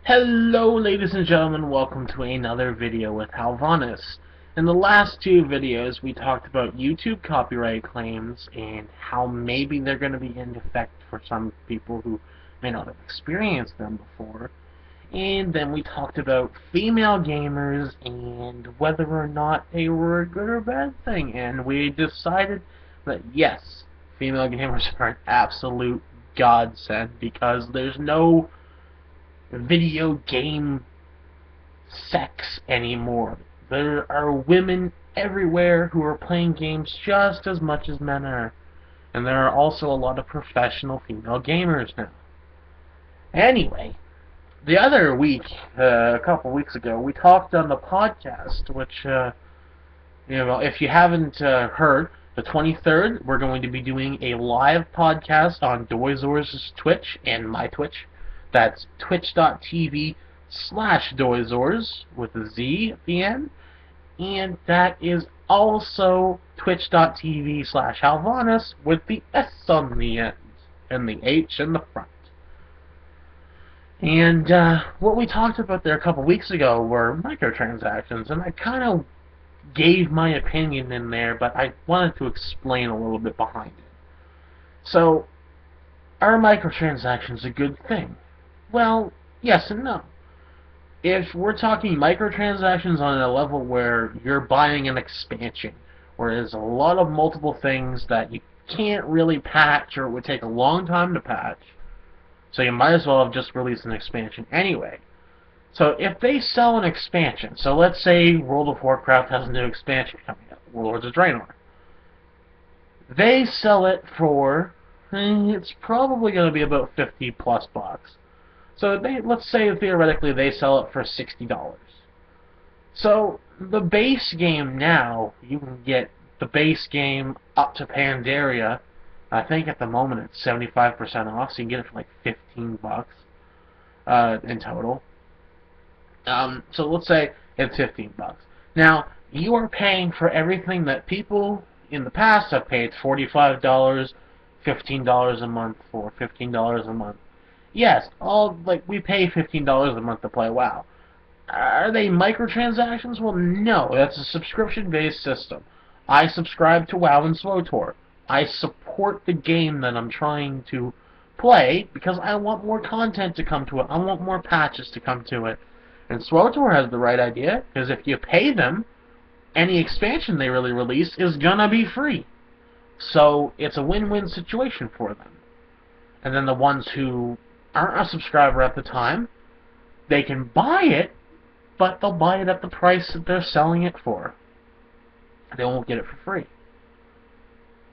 Hello ladies and gentlemen, welcome to another video with Halvonis. In the last two videos we talked about YouTube copyright claims and how maybe they're going to be in effect for some people who may not have experienced them before. And then we talked about female gamers and whether or not they were a good or bad thing. And we decided that yes, female gamers are an absolute godsend because there's no video game sex anymore. There are women everywhere who are playing games just as much as men are. And there are also a lot of professional female gamers now. Anyway, the other week, a couple weeks ago, we talked on the podcast, which, if you haven't heard, the 23rd, we're going to be doing a live podcast on Doizors' Twitch and my Twitch. That's twitch.tv/Doizors with a Z at the end. And that is also twitch.tv/Halvonis with the S on the end and the H in the front. And what we talked about there a couple weeks ago were microtransactions, and I kind of gave my opinion in there, but I wanted to explain a little bit behind it. So, are microtransactions a good thing? Well, yes and no. If we're talking microtransactions on a level where you're buying an expansion, where there's a lot of multiple things that you can't really patch or it would take a long time to patch, so you might as well have just released an expansion anyway. So if they sell an expansion, so let's say World of Warcraft has a new expansion coming up, Warlords of Draenor. They sell it for, it's probably going to be about 50 plus bucks. So let's say theoretically they sell it for $60. So the base game now, you can get the base game up to Pandaria. I think at the moment it's 75% off, so you can get it for like 15 bucks in total. So let's say it's 15 bucks. Now, you are paying for everything that people in the past have paid $45, $15 a month for, $15 a month. Yes, we pay $15 a month to play WoW. Are they microtransactions? Well, no, that's a subscription-based system. I subscribe to WoW and SWTOR. I support the game that I'm trying to play because I want more content to come to it. I want more patches to come to it. And SWTOR has the right idea, because if you pay them, any expansion they really release is gonna be free. So it's a win-win situation for them. And then the ones who aren't a subscriber at the time, they can buy it, but they'll buy it at the price that they're selling it for. They won't get it for free.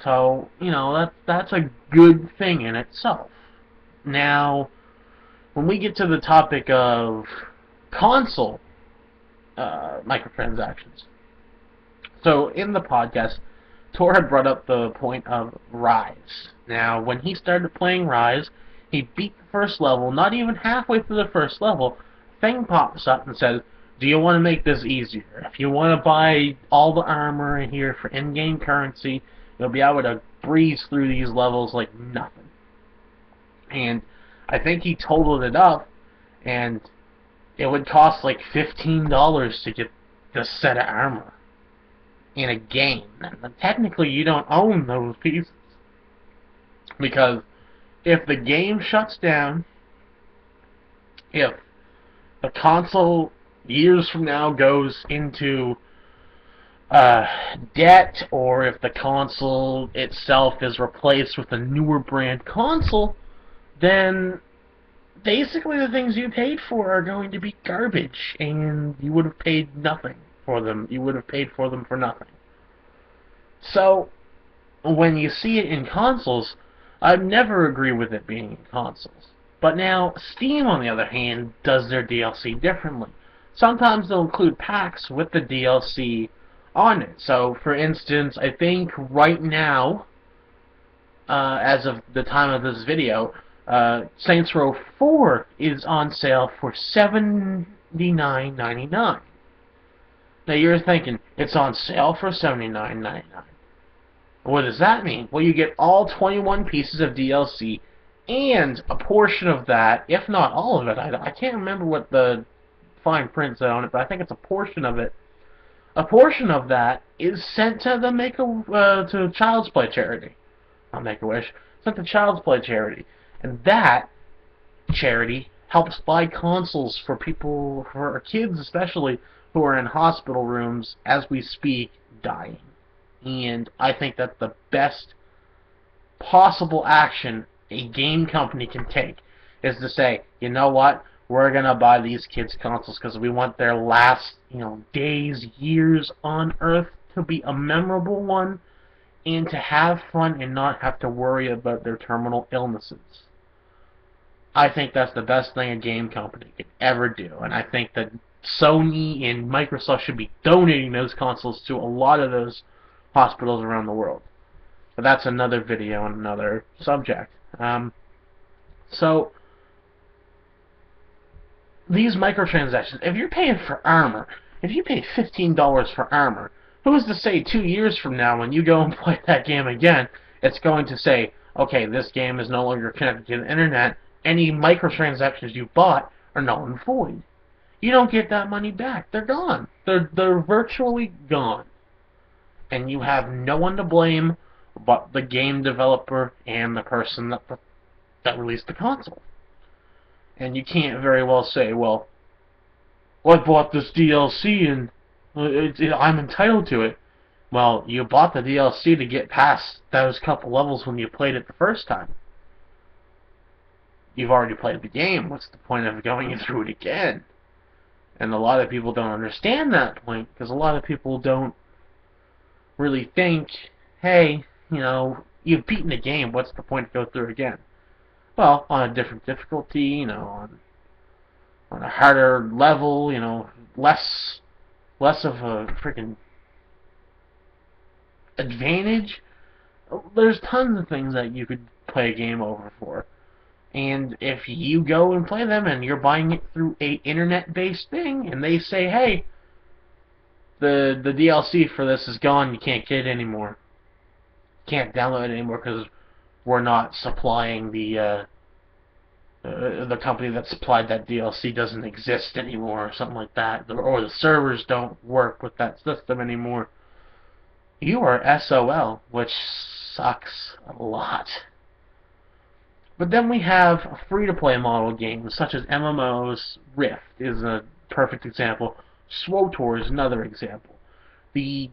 So, that's a good thing in itself. Now, when we get to the topic of console microtransactions, so in the podcast, Tor had brought up the point of Rise. Now, when he started playing Rise, he beat the first level, not even halfway through the first level, thing pops up and says, do you want to make this easier? If you want to buy all the armor in here for in-game currency, you'll be able to breeze through these levels like nothing. And I think he totaled it up, and it would cost like $15 to get this set of armor in a game. And technically, you don't own those pieces, because if the game shuts down, if the console years from now goes into debt, or if the console itself is replaced with a newer brand console, then basically the things you paid for are going to be garbage, and you would have paid nothing for them. You would have paid for them for nothing. So, when you see it in consoles, I'd never agree with it being in consoles. But now, Steam, on the other hand, does their DLC differently. Sometimes they'll include packs with the DLC on it. So, for instance, I think right now, as of the time of this video, Saints Row 4 is on sale for $79.99. Now you're thinking, it's on sale for $79.99. What does that mean? Well, you get all 21 pieces of DLC And a portion of that, if not all of it, I can't remember what the fine print said on it, but I think it's a portion of it. A portion of that is sent to the to Child's Play charity. Not Make-A-Wish. Sent to Child's Play charity. And that charity helps buy consoles for people, for kids especially, who are in hospital rooms as we speak, dying. And I think that's the best possible action a game company can take, is to say, you know what, we're gonna buy these kids consoles because we want their last, days, years on Earth to be a memorable one, and to have fun and not have to worry about their terminal illnesses. I think that's the best thing a game company could ever do, and I think that Sony and Microsoft should be donating those consoles to a lot of those hospitals around the world. But that's another video and another subject. So, these microtransactions, if you're paying for armor, if you pay $15 for armor, who's to say 2 years from now when you go and play that game again, it's going to say, okay, this game is no longer connected to the internet, any microtransactions you bought are null and void. You don't get that money back. They're gone. They're virtually gone. And you have no one to blame but the game developer and the person that released the console. And you can't very well say, well, I bought this DLC and I'm entitled to it. Well, you bought the DLC to get past those couple levels when you played it the first time. You've already played the game. What's the point of going through it again? And a lot of people don't understand that point, because a lot of people don't really think, hey, you've beaten the game, what's the point to go through it again? Well, on a different difficulty, on a harder level, less of a freaking advantage. There's tons of things that you could play a game over for. And if you go and play them and you're buying it through a internet-based thing, and they say, hey, the DLC for this is gone, you can't get it anymore. Can't download it anymore because we're not supplying the company that supplied that DLC doesn't exist anymore, or something like that, or the servers don't work with that system anymore. You are SOL, which sucks a lot. But then we have free-to-play model games, such as MMOs. Rift is a perfect example. SWTOR is another example. The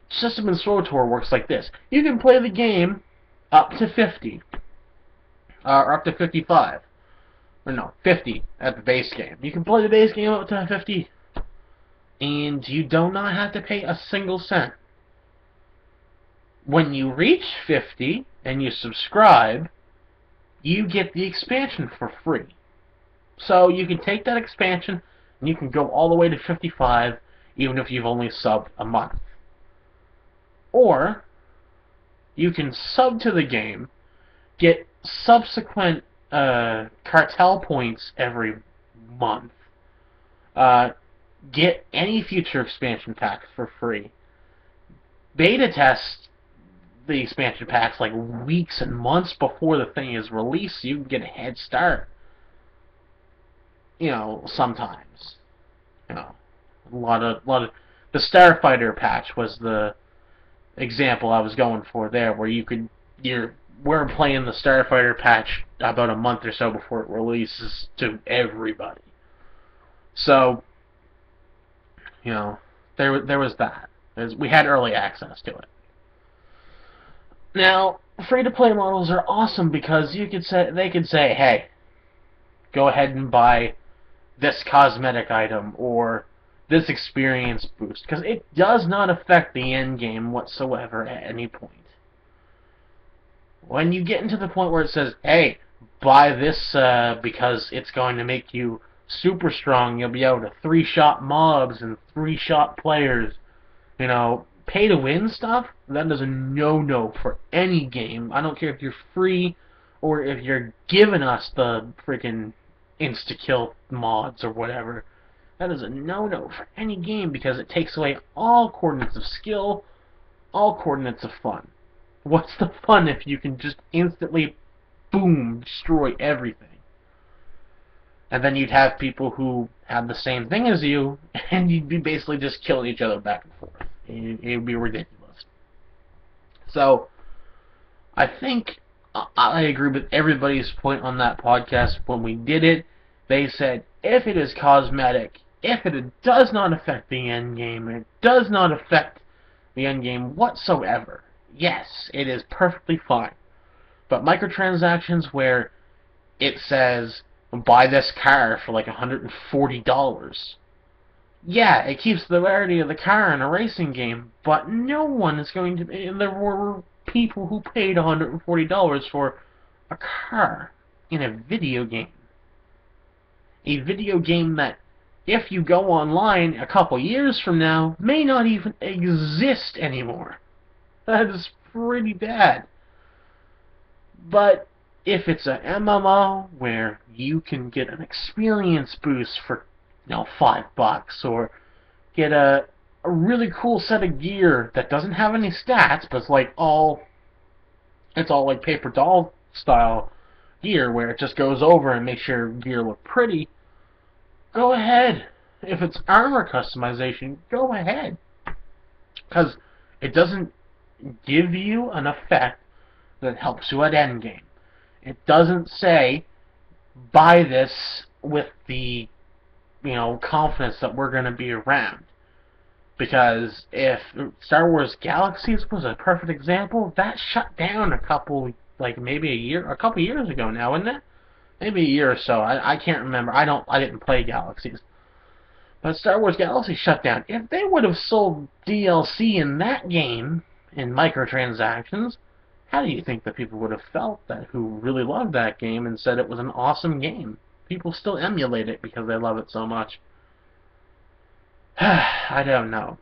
system in SWTOR works like this. You can play the game up to 50. Or up to 55. Or no, 50 at the base game. You can play the base game up to 50. And you do not have to pay a single cent. When you reach 50 and you subscribe, you get the expansion for free. So you can take that expansion and you can go all the way to 55 even if you've only subbed a month. Or you can sub to the game, get subsequent cartel points every month, get any future expansion packs for free, beta test the expansion packs like weeks and months before the thing is released, so you can get a head start. Sometimes. A lot of the Starfighter patch was the example I was going for there, where we're playing the Starfighter patch about a month or so before it releases to everybody. So, there was that. We had early access to it. Now, free-to-play models are awesome because they could say, hey, go ahead and buy this cosmetic item or this experience boost, because it does not affect the end game whatsoever at any point. When you get into the point where it says, hey, buy this because it's going to make you super strong, you'll be able to 3-shot mobs and 3-shot players, pay-to-win stuff, that is a no-no for any game. I don't care if you're free or if you're giving us the freaking insta-kill mods or whatever. That is a no-no for any game because it takes away all coordinates of skill, all coordinates of fun. What's the fun if you can just instantly boom, destroy everything. And then you'd have people who had the same thing as you, and you'd be basically just killing each other back and forth. It would be ridiculous. So, I think I agree with everybody's point on that podcast. When we did it, they said, if it is cosmetic, if it does not affect the end game, it does not affect the end game whatsoever, yes, it is perfectly fine. But microtransactions where it says, buy this car for like $140. Yeah, it keeps the rarity of the car in a racing game, but no one is going to... There were people who paid $140 for a car in a video game. A video game that, if you go online a couple years from now, may not even exist anymore. That is pretty bad. But if it's an MMO where you can get an experience boost for, $5, or get a really cool set of gear that doesn't have any stats, but it's all like paper doll style gear where it just goes over and makes your gear look pretty, go ahead. If it's armor customization, go ahead. Because it doesn't give you an effect that helps you at endgame. It doesn't say, buy this with the, confidence that we're going to be around. Because if Star Wars Galaxies was a perfect example, that shut down a couple years ago now, isn't it? Maybe a year or so. I can't remember. I didn't play Galaxies. But Star Wars Galaxy shut down. If they would have sold DLC in that game, in microtransactions, how do you think that people would have felt that who really loved that game and said it was an awesome game? People still emulate it because they love it so much. I don't know.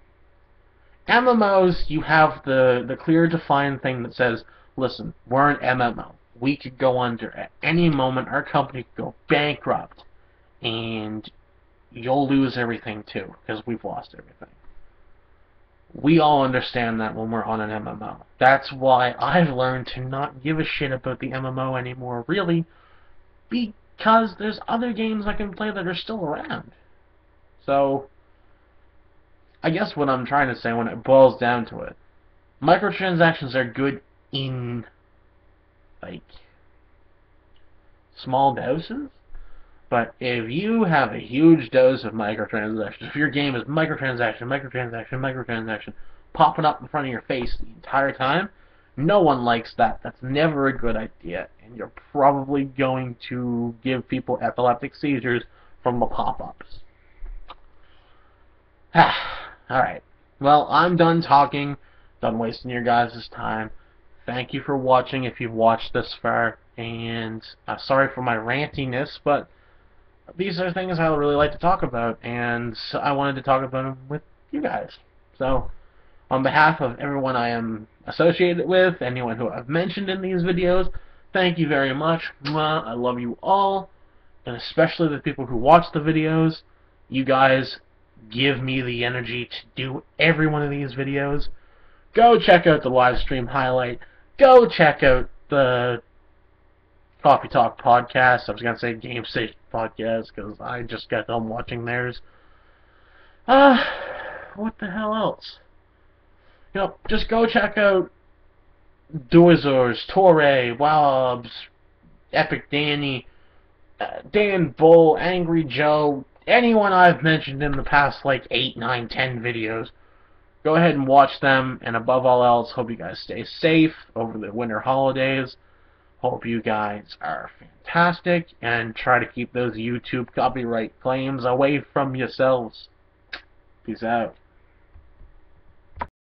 MMOs, you have the clear defined thing that says, listen, we're an MMO. We could go under at any moment. Our company could go bankrupt. And you'll lose everything too, because we've lost everything. We all understand that when we're on an MMO. That's why I've learned to not give a shit about the MMO anymore, really, because there's other games I can play that are still around. So, I guess what I'm trying to say when it boils down to it, microtransactions are good in, small doses. But if you have a huge dose of microtransactions, if your game is microtransaction, popping up in front of your face the entire time, no one likes that. That's never a good idea. And you're probably going to give people epileptic seizures from the pop-ups. Alright. Well, I'm done talking. Done wasting your guys' time. Thank you for watching if you've watched this far. And sorry for my rantiness, but these are things I really like to talk about, and I wanted to talk about them with you guys. So, on behalf of everyone I am associated with, anyone who I've mentioned in these videos, thank you very much. I love you all, and especially the people who watch the videos. You guys give me the energy to do every one of these videos. Go check out the live stream highlight. Go check out the Coffee Talk podcast. I was going to say Game Station podcast because I just got done watching theirs. What the hell else? Just go check out Doizors, Torre, Wallobs, Epic Danny, Dan Bull, Angry Joe, anyone I've mentioned in the past 8, 9, 10 videos. Go ahead and watch them, and above all else, hope you guys stay safe over the winter holidays. Hope you guys are fantastic, and try to keep those YouTube copyright claims away from yourselves. Peace out.